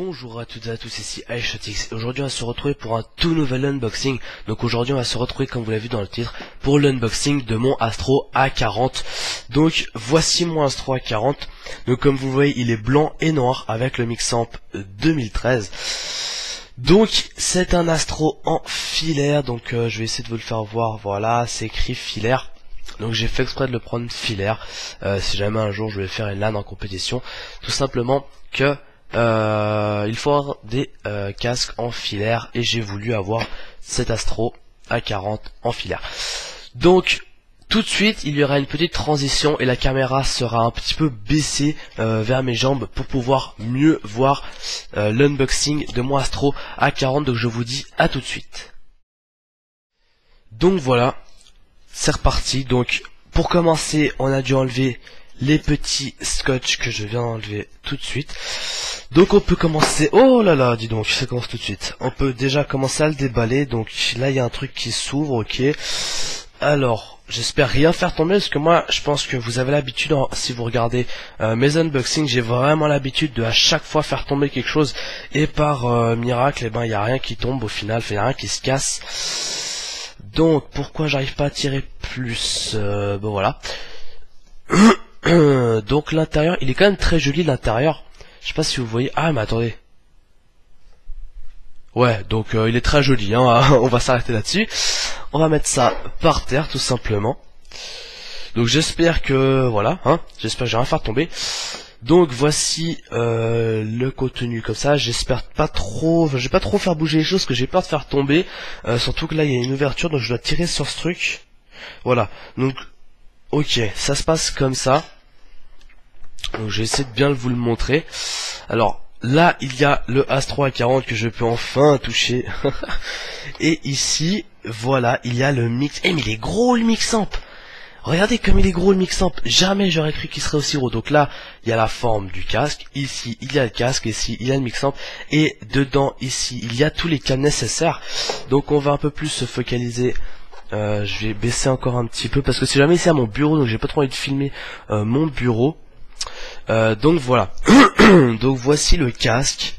Bonjour à toutes et à tous, ici iShotix. Aujourd'hui on va se retrouver pour un tout nouvel unboxing. Donc aujourd'hui on va se retrouver, comme vous l'avez vu dans le titre, pour l'unboxing de mon Astro A40. Donc voici mon Astro A40. Donc comme vous voyez, il est blanc et noir avec le Mixamp 2013. Donc c'est un Astro en filaire. Donc je vais essayer de vous le faire voir. Voilà, c'est écrit filaire. Donc j'ai fait exprès de le prendre filaire. Si jamais un jour je vais faire une LAN en compétition, tout simplement que il faut avoir des casques en filaire et j'ai voulu avoir cet Astro A40 en filaire. Donc tout de suite il y aura une petite transition et la caméra sera un petit peu baissée vers mes jambes pour pouvoir mieux voir l'unboxing de mon Astro A40. Donc je vous dis à tout de suite. Donc voilà, c'est reparti. Donc pour commencer, on a dû enlever les petits scotch que je viens d'enlever tout de suite. Donc on peut commencer, oh là là, dis donc, ça commence tout de suite. On peut déjà commencer à le déballer. Donc là il y a un truc qui s'ouvre, ok. Alors, j'espère rien faire tomber, parce que moi je pense que vous avez l'habitude, si vous regardez mes unboxings, j'ai vraiment l'habitude de à chaque fois faire tomber quelque chose. Et par miracle, eh ben il n'y a rien qui tombe au final, il n'y a rien qui se casse. Donc pourquoi j'arrive pas à tirer plus, bon voilà. Donc l'intérieur, il est quand même très joli l'intérieur. Je sais pas si vous voyez. Ah mais attendez. Ouais, donc il est très joli, hein. On va s'arrêter là-dessus. On va mettre ça par terre tout simplement. Donc j'espère que voilà, hein. J'espère que j'ai rien faire tomber. Donc voici le contenu comme ça. J'espère pas trop, je vais pas trop faire bouger les choses, parce que j'ai peur de faire tomber. Surtout que là il y a une ouverture, donc je dois tirer sur ce truc. Voilà. Donc ok, ça se passe comme ça. Donc je vais essayer de bien vous le montrer. Alors là il y a le Astro A40 que je peux enfin toucher. Et ici voilà, il y a le mix. Eh mais il est gros le Mixamp. Regardez comme il est gros le Mixamp. Jamais j'aurais cru qu'il serait aussi gros. Donc là il y a la forme du casque. Ici il y a le casque. Ici il y a le Mixamp. Et dedans ici il y a tous les câbles nécessaires. Donc on va un peu plus se focaliser. Je vais baisser encore un petit peu parce que si jamais c'est à mon bureau, donc j'ai pas trop envie de filmer mon bureau. Donc voilà. Donc voici le casque.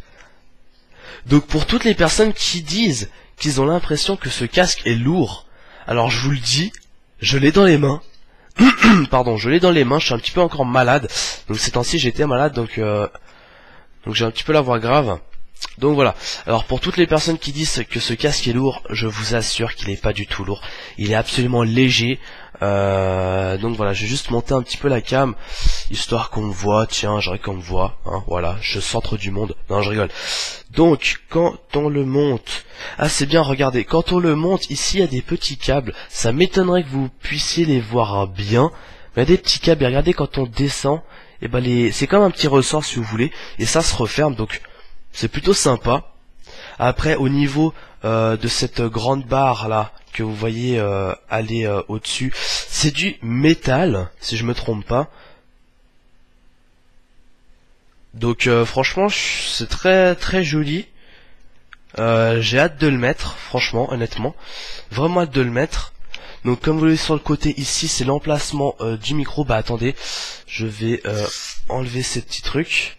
Donc pour toutes les personnes qui disent qu'ils ont l'impression que ce casque est lourd, alors je vous le dis, je l'ai dans les mains. Pardon, je l'ai dans les mains. Je suis un petit peu encore malade. Donc ces temps-ci j'étais malade, donc j'ai un petit peu la voix grave. Donc voilà, alors pour toutes les personnes qui disent que ce casque est lourd, je vous assure qu'il n'est pas du tout lourd. Il est absolument léger. Donc voilà, je vais juste monter un petit peu la cam, histoire qu'on me voit. Tiens, j'aimerais qu'on me voit, hein, voilà, je centre du monde. Non, je rigole. Donc quand on le monte, ah c'est bien, regardez, quand on le monte, ici il y a des petits câbles. Ça m'étonnerait que vous puissiez les voir bien, mais il y a des petits câbles. Et regardez, quand on descend, et ben c'est comme un petit ressort si vous voulez, et ça se referme, donc c'est plutôt sympa. Après au niveau de cette grande barre là que vous voyez aller au-dessus, c'est du métal si je me trompe pas. Donc franchement c'est très très joli. J'ai hâte de le mettre, franchement, honnêtement, vraiment hâte de le mettre. Donc comme vous voyez sur le côté ici, c'est l'emplacement du micro. Bah attendez, je vais enlever ces petits trucs.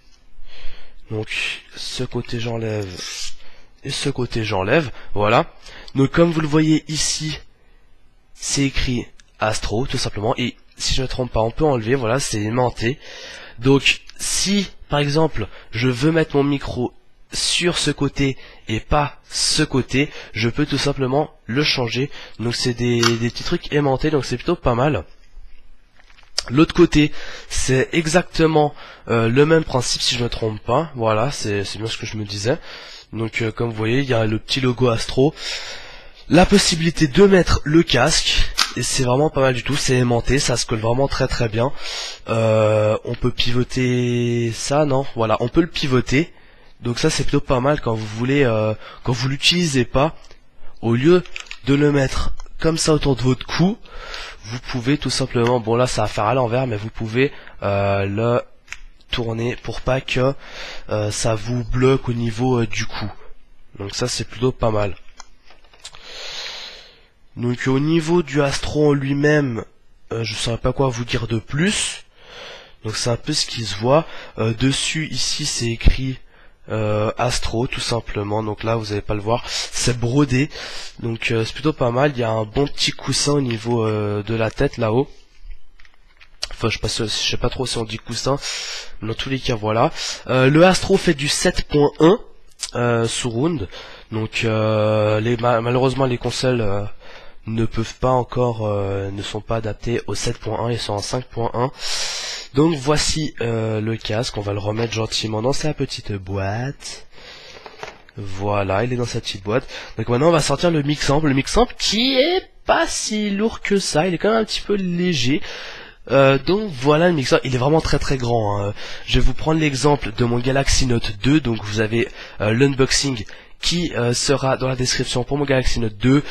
Donc ce côté j'enlève et ce côté j'enlève, voilà. Donc comme vous le voyez ici, c'est écrit Astro tout simplement, et si je ne me trompe pas on peut enlever, voilà, c'est aimanté. Donc si par exemple je veux mettre mon micro sur ce côté et pas ce côté, je peux tout simplement le changer. Donc c'est des petits trucs aimantés, donc c'est plutôt pas mal. L'autre côté, c'est exactement le même principe si je ne me trompe pas. Voilà, c'est bien ce que je me disais. Donc comme vous voyez, il y a le petit logo Astro. La possibilité de mettre le casque. Et c'est vraiment pas mal du tout, c'est aimanté, ça se colle vraiment très très bien. On peut pivoter ça, non? Voilà, on peut le pivoter. Donc ça c'est plutôt pas mal quand vous voulez, quand vous l'utilisez pas. Au lieu de le mettre comme ça autour de votre cou, vous pouvez tout simplement, bon là ça va faire à l'envers, mais vous pouvez le tourner pour pas que ça vous bloque au niveau du cou. Donc ça c'est plutôt pas mal. Donc au niveau du Astro en lui-même, je saurais pas quoi vous dire de plus. Donc c'est un peu ce qui se voit. Dessus ici c'est écrit Astro tout simplement. Donc là vous allez pas le voir, c'est brodé, donc c'est plutôt pas mal. Il y a un bon petit coussin au niveau de la tête là-haut. Enfin je sais pas trop si on dit coussin, mais dans tous les cas voilà. Le Astro fait du 7.1 surround, donc malheureusement les consoles ne peuvent pas encore, ne sont pas adaptées au 7.1, ils sont en 5.1. Donc voici le casque, on va le remettre gentiment dans sa petite boîte. Voilà, il est dans sa petite boîte. Donc maintenant on va sortir le Mixamp qui est pas si lourd que ça, il est quand même un petit peu léger. Donc voilà le Mixamp, il est vraiment très très grand, hein. Je vais vous prendre l'exemple de mon Galaxy Note 2, donc vous avez l'unboxing qui sera dans la description pour mon Galaxy Note 2.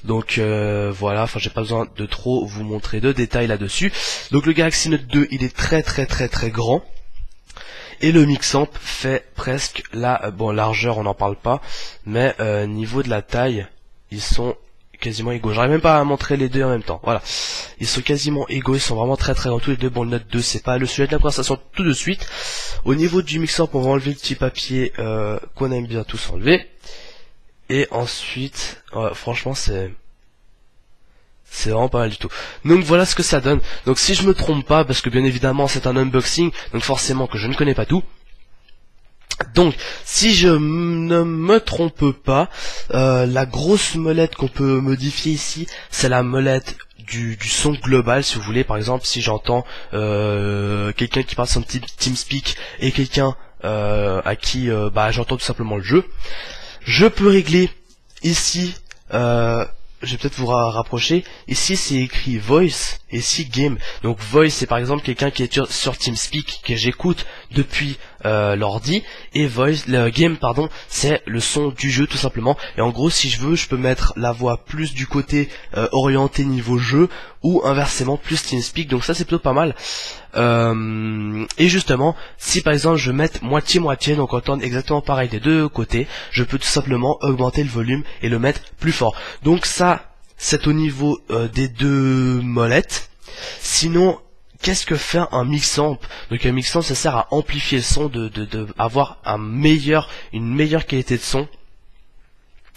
Donc voilà, enfin j'ai pas besoin de trop vous montrer de détails là-dessus. Donc le Galaxy Note 2 il est très très très très grand. Et le Mixamp fait presque la largeur, on n'en parle pas, mais niveau de la taille, ils sont quasiment égaux. J'arrive même pas à montrer les deux en même temps. Voilà, ils sont quasiment égaux, ils sont vraiment très très grands tous les deux. Bon, le Note 2 c'est pas le sujet de la conversation tout de suite. Au niveau du Mixamp, on va enlever le petit papier qu'on aime bien tous enlever. Et ensuite, franchement c'est vraiment pas mal du tout. Donc voilà ce que ça donne. Donc si je me trompe pas, parce que bien évidemment c'est un unboxing, donc forcément que je ne connais pas tout. Donc si je ne me trompe pas, la grosse molette qu'on peut modifier ici, c'est la molette du son global. Si vous voulez, par exemple, si j'entends quelqu'un qui parle son petit TeamSpeak et quelqu'un à qui j'entends tout simplement le jeu, je peux régler ici, je vais peut-être vous rapprocher, ici c'est écrit Voice, et ici Game. Donc Voice c'est par exemple quelqu'un qui est sur TeamSpeak, que j'écoute depuis l'ordi, et Voice, le Game pardon, c'est le son du jeu tout simplement. Et en gros si je veux, je peux mettre la voix plus du côté orienté niveau jeu, ou inversement plus TeamSpeak, donc ça c'est plutôt pas mal. Et justement, si par exemple je mets moitié-moitié, donc entendre exactement pareil des deux côtés, je peux tout simplement augmenter le volume et le mettre plus fort. Donc ça, c'est au niveau des deux molettes. Sinon, qu'est-ce que fait un Mixamp? Donc un Mixamp, ça sert à amplifier le son, de avoir une meilleure qualité de son,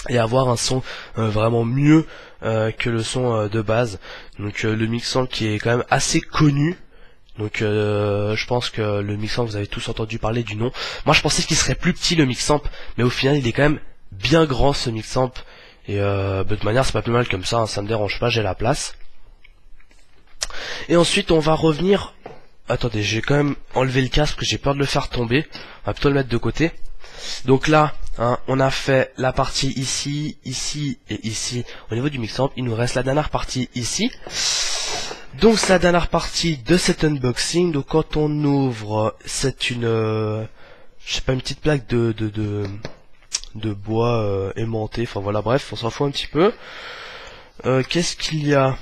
et avoir un son vraiment mieux que le son de base. Donc le Mixamp qui est quand même assez connu. Donc je pense que le Mixamp, vous avez tous entendu parler du nom. Moi je pensais qu'il serait plus petit le Mixamp, mais au final il est quand même bien grand ce Mixamp. Et de toute manière c'est pas plus mal comme ça, hein, ça me dérange pas, j'ai la place. Et ensuite on va revenir. Attendez, j'ai quand même enlevé le casque parce que j'ai peur de le faire tomber. On va plutôt le mettre de côté. Donc là, hein, on a fait la partie ici, ici et ici. Au niveau du Mixamp, il nous reste la dernière partie ici. Donc c'est la dernière partie de cet unboxing. Donc quand on ouvre, c'est une, je sais pas, une petite plaque de bois aimanté. Enfin voilà, bref, on s'en fout un petit peu. Qu'est-ce qu'il y a?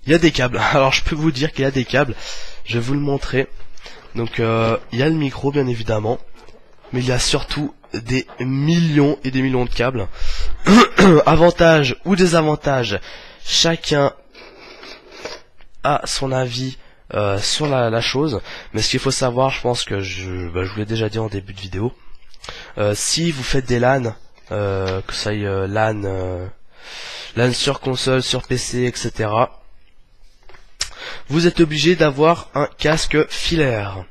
Il y a des câbles. Alors je peux vous dire qu'il y a des câbles. Je vais vous le montrer. Donc il y a le micro bien évidemment, mais il y a surtout des millions et des millions de câbles. Avantages ou désavantages, chacun a son avis sur la chose. Mais ce qu'il faut savoir, je pense que je vous l'ai déjà dit en début de vidéo, si vous faites des LAN, que ça aille LAN sur console, sur PC, etc., vous êtes obligé d'avoir un casque filaire.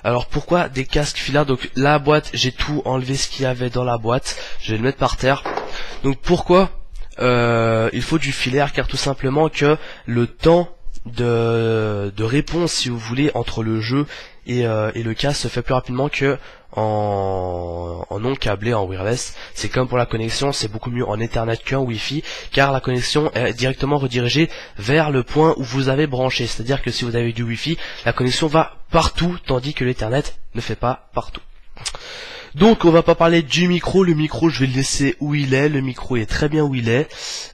Alors pourquoi des casques filaires? Donc la boîte, j'ai tout enlevé ce qu'il y avait dans la boîte, je vais le mettre par terre. Donc pourquoi il faut du filaire? Car tout simplement que le temps de réponse, si vous voulez, entre le jeu et le casque se fait plus rapidement que en non câblé, en wireless. C'est comme pour la connexion, c'est beaucoup mieux en Ethernet qu'en Wi-Fi, car la connexion est directement redirigée vers le point où vous avez branché. C'est-à-dire que si vous avez du Wi-Fi, la connexion va partout, tandis que l'Ethernet ne fait pas partout. Donc on va pas parler du micro. Le micro, je vais le laisser où il est. Le micro est très bien où il est.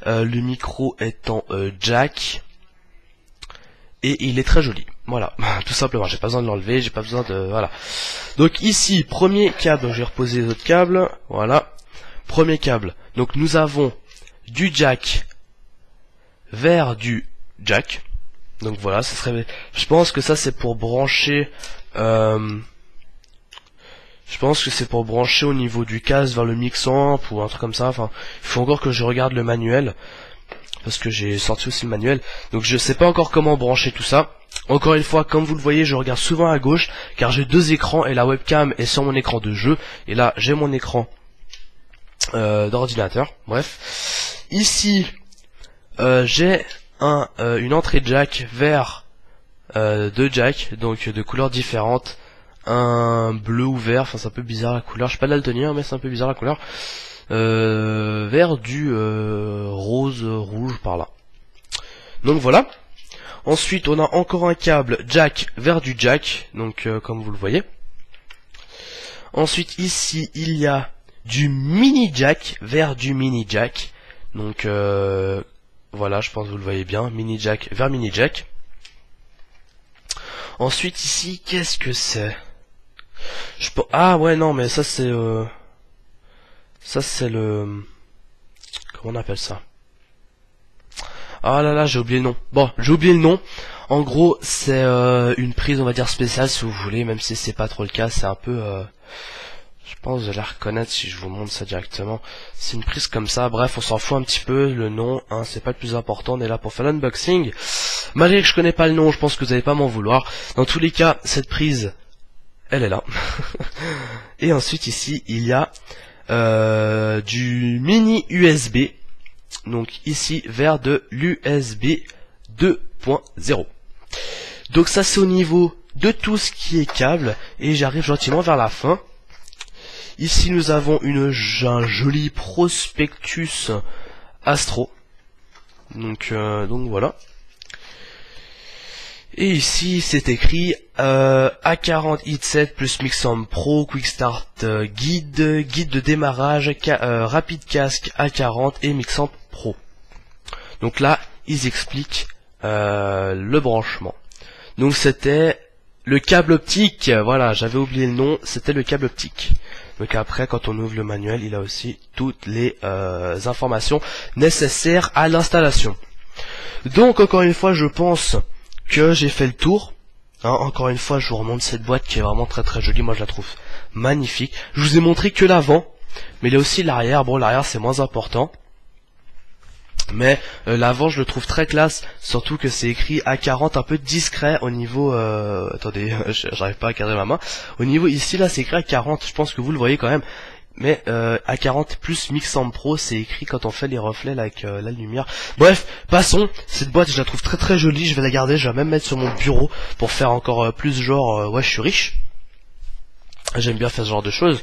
Le micro est en jack. Et il est très joli. Voilà, tout simplement, j'ai pas besoin de l'enlever, j'ai pas besoin de... Voilà. Donc ici, premier câble, je vais reposer les autres câbles. Voilà. Premier câble. Donc nous avons du jack vers du jack. Donc voilà, ça serait... Je pense que ça c'est pour brancher... Je pense que c'est pour brancher au niveau du casque vers le mixant ou un truc comme ça. Enfin, il faut encore que je regarde le manuel, parce que j'ai sorti aussi le manuel. Donc je sais pas encore comment brancher tout ça. Encore une fois, comme vous le voyez, je regarde souvent à gauche, car j'ai deux écrans et la webcam est sur mon écran de jeu. Et là, j'ai mon écran d'ordinateur. Bref, ici, j'ai une entrée jack vers deux jacks, donc de couleurs différentes. Un bleu ou vert, enfin c'est un peu bizarre la couleur, je suis pas daltonien mais c'est un peu bizarre la couleur, vers du rose rouge par là. Donc voilà. Ensuite on a encore un câble jack vers du jack, donc comme vous le voyez. Ensuite ici il y a du mini jack vers du mini jack, donc voilà, je pense que vous le voyez bien, mini jack vers mini jack. Ensuite ici, qu'est-ce que c'est? Ah ouais, non, mais ça c'est le... Comment on appelle ça? Ah là là, j'ai oublié le nom. Bon, j'ai oublié le nom. En gros, c'est une prise, on va dire, spéciale, si vous voulez, même si c'est pas trop le cas, c'est un peu... Je pense que vous allez la reconnaître si je vous montre ça directement. C'est une prise comme ça, bref, on s'en fout un petit peu, le nom, hein, c'est pas le plus important, on est là pour faire l'unboxing. Malgré que je connais pas le nom, je pense que vous allez pas m'en vouloir. Dans tous les cas, cette prise, elle est là. Et ensuite ici, il y a du mini USB. Donc ici, vers de l'USB 2.0. Donc ça c'est au niveau de tout ce qui est câble. Et j'arrive gentiment vers la fin. Ici nous avons un joli prospectus Astro. Donc voilà. Et ici c'est écrit A40 Hit7 plus Mixam Pro, Quick Start guide de démarrage, rapide casque A40 et Mixam Pro. Donc là ils expliquent le branchement. Donc c'était le câble optique, voilà, j'avais oublié le nom, c'était le câble optique. Donc après, quand on ouvre le manuel, il a aussi toutes les informations nécessaires à l'installation. Donc encore une fois, je pense que j'ai fait le tour. Hein, encore une fois, je vous remonte cette boîte qui est vraiment très très jolie, moi je la trouve magnifique. Je vous ai montré que l'avant, mais il y a aussi l'arrière. Bon, l'arrière c'est moins important. Mais l'avant je le trouve très classe, surtout que c'est écrit A40 un peu discret au niveau attendez, j'arrive pas à cadrer ma main. Au niveau ici là c'est écrit A40, je pense que vous le voyez quand même. Mais A40 plus Mixam Pro c'est écrit quand on fait les reflets là, avec la lumière. Bref, passons, cette boîte je la trouve très très jolie, je vais la garder, je vais même mettre sur mon bureau pour faire encore plus genre ouais je suis riche. J'aime bien faire ce genre de choses.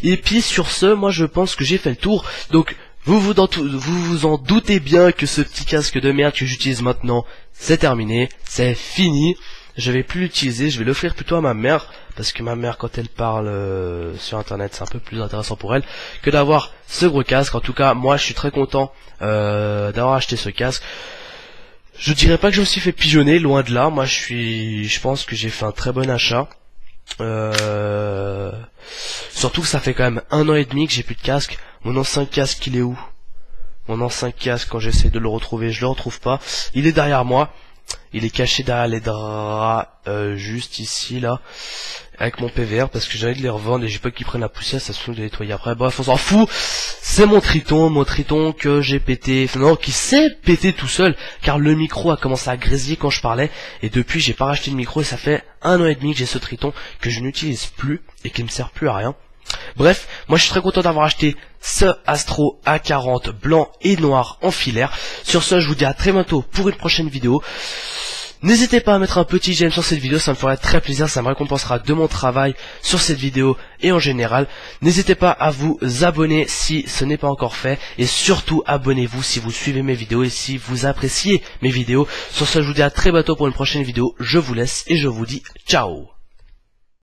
Et puis sur ce, moi je pense que j'ai fait le tour. Donc vous vous en doutez bien que ce petit casque de merde que j'utilise maintenant, c'est terminé, c'est fini. Je vais plus l'utiliser, je vais l'offrir plutôt à ma mère, parce que ma mère quand elle parle sur internet c'est un peu plus intéressant pour elle que d'avoir ce gros casque. En tout cas moi je suis très content d'avoir acheté ce casque. Je dirais pas que je me suis fait pigeonner, loin de là. Moi je pense que j'ai fait un très bon achat. Surtout que ça fait quand même 1 an et demi que j'ai plus de casque. Mon ancien casque il est où? Mon ancien casque, quand j'essaie de le retrouver, je le retrouve pas. Il est derrière moi. Il est caché derrière les draps, juste ici là, avec mon PVR, parce que j'ai envie de les revendre et j'ai pas qu'ils prennent la poussière, ça se fout de les nettoyer après. Bref, on s'en fout. C'est mon triton que j'ai pété, enfin non, qui s'est pété tout seul, car le micro a commencé à grésiller quand je parlais, et depuis j'ai pas racheté de micro, et ça fait 1 an et demi que j'ai ce triton que je n'utilise plus et qui ne me sert plus à rien. Bref, moi je suis très content d'avoir acheté ce Astro A40 blanc et noir en filaire. Sur ce, je vous dis à très bientôt pour une prochaine vidéo. N'hésitez pas à mettre un petit j'aime sur cette vidéo, ça me ferait très plaisir, ça me récompensera de mon travail sur cette vidéo et en général. N'hésitez pas à vous abonner si ce n'est pas encore fait, et surtout abonnez-vous si vous suivez mes vidéos et si vous appréciez mes vidéos. Sur ce, je vous dis à très bientôt pour une prochaine vidéo, je vous laisse et je vous dis ciao.